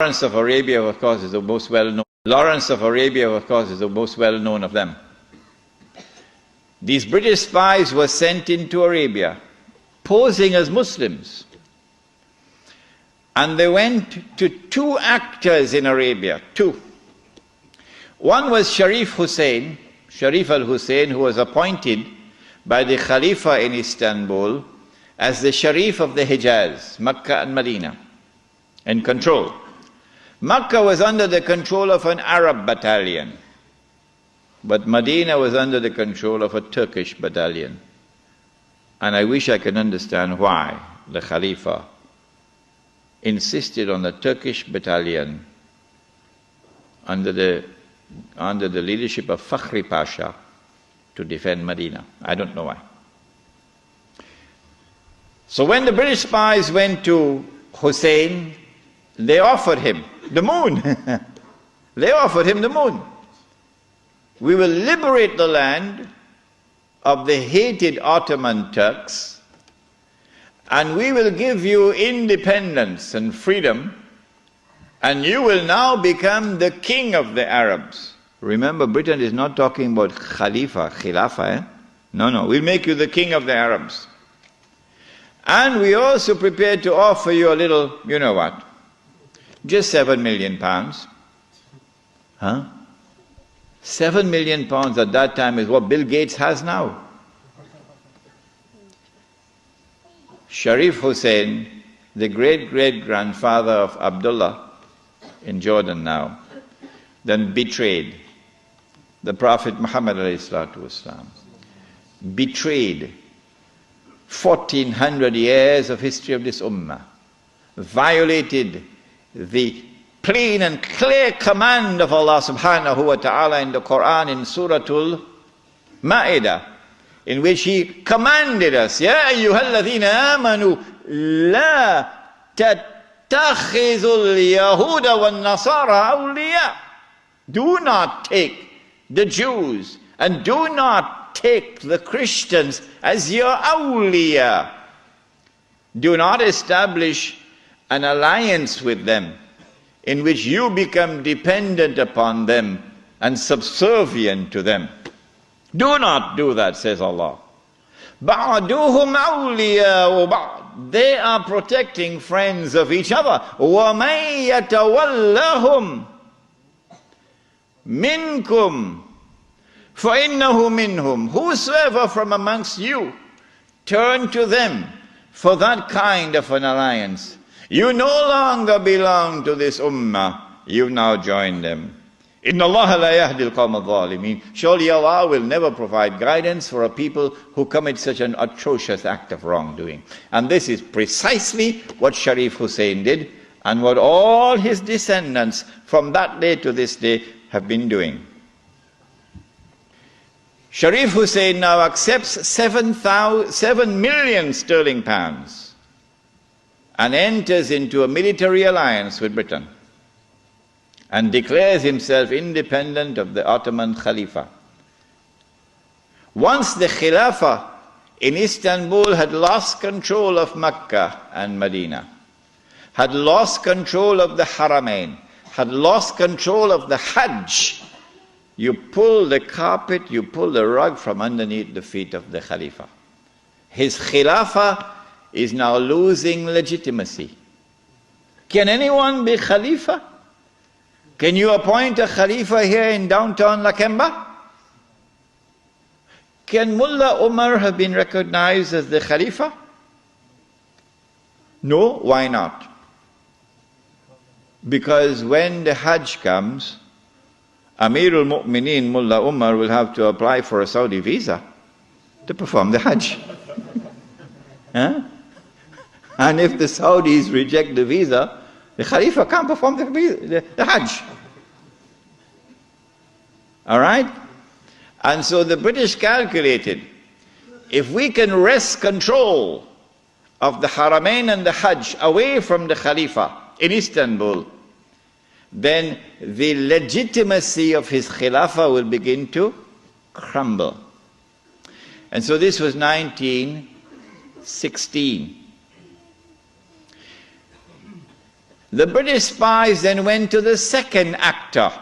Lawrence of Arabia, of course, is the most well-known. Lawrence of Arabia, of course, is the most well-known of them. These British spies were sent into Arabia, posing as Muslims. And they went to two actors in Arabia, two. One was Sharif Hussein, Sharif al-Hussein, who was appointed by the Khalifa in Istanbul as the Sharif of the Hijaz, Makkah and Medina, in control. Makkah was under the control of an Arab battalion, but Medina was under the control of a Turkish battalion. And I wish I could understand why the Khalifa insisted on the Turkish battalion under the leadership of Fakhri Pasha to defend Medina. I don't know why. So when the British spies went to Hussein, they offered him the moon. They offered him the moon. We will liberate the land of the hated Ottoman Turks, and we will give you independence and freedom, and you will now become the king of the Arabs. Remember, Britain is not talking about Khilafah. No, we'll make you the king of the Arabs. And we also prepared to offer you a little, you know what, just £7 million. Huh? £7 million at that time is what Bill Gates has now. Sharif Hussein, the great-great-grandfather of Abdullah in Jordan now, then betrayed the Prophet Muhammad ﷺ, betrayed 1400 years of history of this ummah, violated the plain and clear command of Allah subhanahu wa ta'ala in the Quran in Suratul Ma'idah, in which He commanded us, Ya ayyuhalladhina amanu la tattakhizul yahuda wan nasara awliya. Do not take the Jews and do not take the Christians as your awliya. Do not establish an alliance with them in which you become dependent upon them and subservient to them. Do not do that, says Allah. بَعْدُهُمْ أَوْلِيَاءُ بَعْضٍ. They are protecting friends of each other. وَمَنْ يَتَوَلَّهُمْ مِنْكُمْ فَإِنَّهُ مِنْهُمْ. Whosoever from amongst you turn to them for that kind of an alliance, you no longer belong to this ummah, you've now joined them. Inna Allah la yahdi al-qawm al-zalimin. Surely Allah will never provide guidance for a people who commit such an atrocious act of wrongdoing. And this is precisely what Sharif Hussein did, and what all his descendants from that day to this day have been doing. Sharif Hussein now accepts 7 million sterling pounds and enters into a military alliance with Britain and declares himself independent of the Ottoman Khalifa. Once the Khilafah in Istanbul had lost control of Makkah and Medina, had lost control of the Haramain, had lost control of the Hajj, you pull the carpet, you pull the rug from underneath the feet of the Khalifa. His Khilafah is now losing legitimacy. Can anyone be Khalifa? Can you appoint a Khalifa here in downtown Lakemba? Can Mullah Umar have been recognized as the Khalifa? No, why not? Because when the Hajj comes, Amirul Mu'mineen Mullah Umar will have to apply for a Saudi visa to perform the Hajj. Huh? And if the Saudis reject the visa, the Khalifa can't perform the Hajj. All right? And so the British calculated, if we can wrest control of the Haramain and the Hajj away from the Khalifa in Istanbul, then the legitimacy of his Khilafah will begin to crumble. And so this was 1916. The British spies then went to the second actor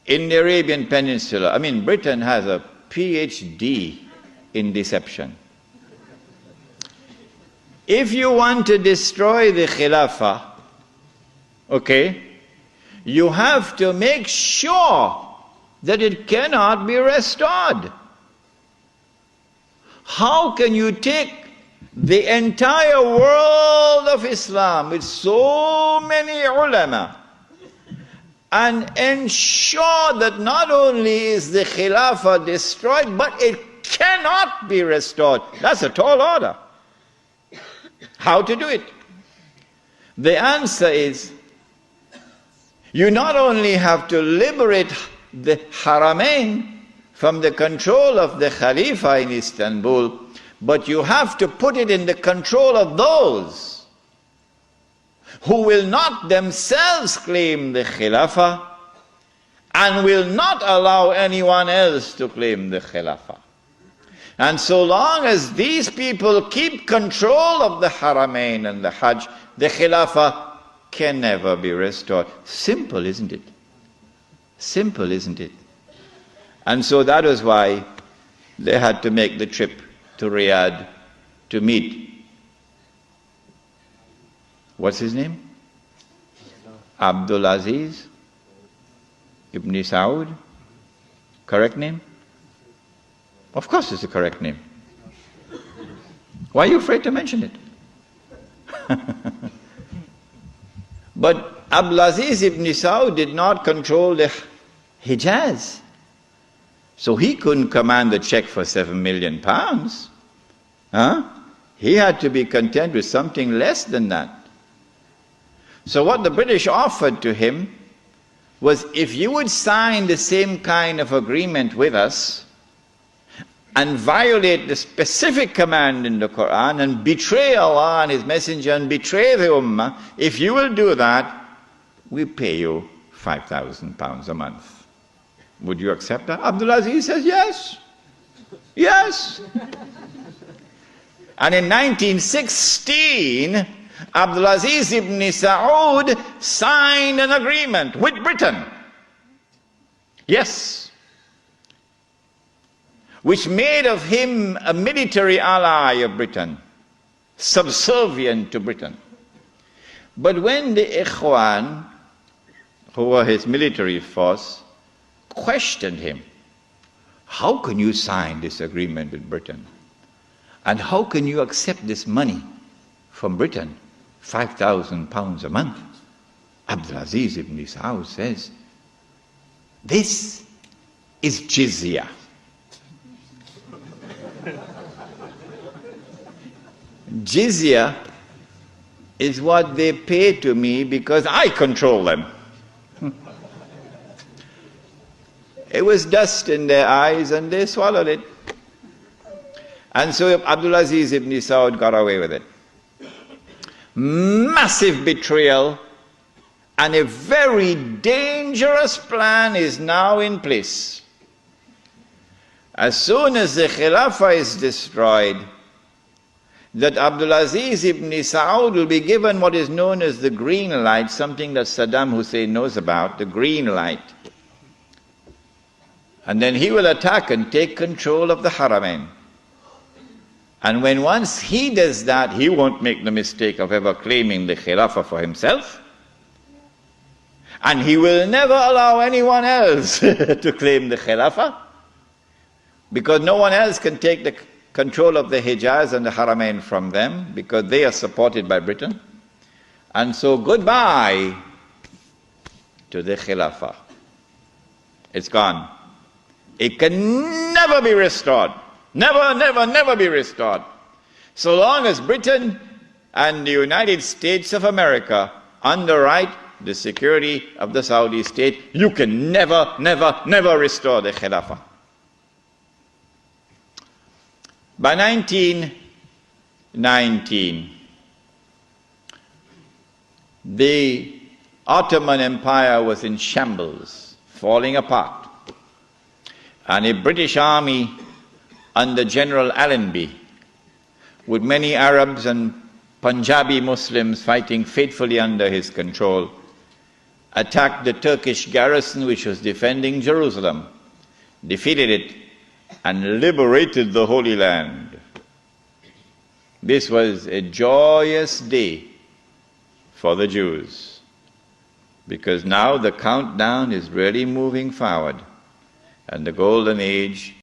in the Arabian Peninsula. I mean, Britain has a PhD in deception. If you want to destroy the Khilafah, okay, you have to make sure that it cannot be restored. How can you take the entire world of Islam with so many ulama and ensure that not only is the Khilafah destroyed, but it cannot be restored? That's a tall order. How to do it? The answer is, you not only have to liberate the Haramain from the control of the Khalifa in Istanbul, but you have to put it in the control of those who will not themselves claim the Khilafah and will not allow anyone else to claim the Khilafah. And so long as these people keep control of the Haramain and the Hajj, the Khilafah can never be restored. Simple, isn't it? Simple, isn't it? And so that was why they had to make the trip to Riyadh to meet, what's his name? Abdul Aziz Ibn Saud. Correct name? Of course it's the correct name. Why are you afraid to mention it? But Abdul Aziz Ibn Saud did not control the Hijaz. So he couldn't command a check for £7 million. He had to be content with something less than that. So what the British offered to him was, if you would sign the same kind of agreement with us and violate the specific command in the Quran and betray Allah and His Messenger and betray the Ummah, if you will do that, we pay you £5,000 a month. Would you accept that? Abdul Aziz says, yes. Yes. And in 1916, Abdul Aziz ibn Saud signed an agreement with Britain. Yes. Which made of him a military ally of Britain, subservient to Britain. But when the Ikhwan, who were his military force, questioned him, how can you sign this agreement with Britain? And how can you accept this money from Britain, £5,000 a month? Abdul Aziz ibn Saud says, this is jizya. Jizya is what they pay to me because I control them. It was dust in their eyes and they swallowed it. And so Abdul Aziz ibn Saud got away with it. Massive betrayal, and a very dangerous plan is now in place. As soon as the Khilafah is destroyed, that Abdul Aziz ibn Saud will be given what is known as the green light, something that Saddam Hussein knows about, the green light. And then he will attack and take control of the Haramain. And when once he does that, he won't make the mistake of ever claiming the Khilafah for himself. And he will never allow anyone else to claim the Khilafah, because no one else can take the control of the Hijaz and the Haramain from them, because they are supported by Britain. And so goodbye to the Khilafah. It's gone. It can never be restored. Never, never, never be restored. So long as Britain and the United States of America underwrite the security of the Saudi state, you can never, never, never restore the Khilafah. By 1919, the Ottoman Empire was in shambles, falling apart. And a British army under General Allenby, with many Arabs and Punjabi Muslims fighting faithfully under his control, attacked the Turkish garrison which was defending Jerusalem, defeated it, and liberated the Holy Land. This was a joyous day for the Jews, because now the countdown is really moving forward, and the golden age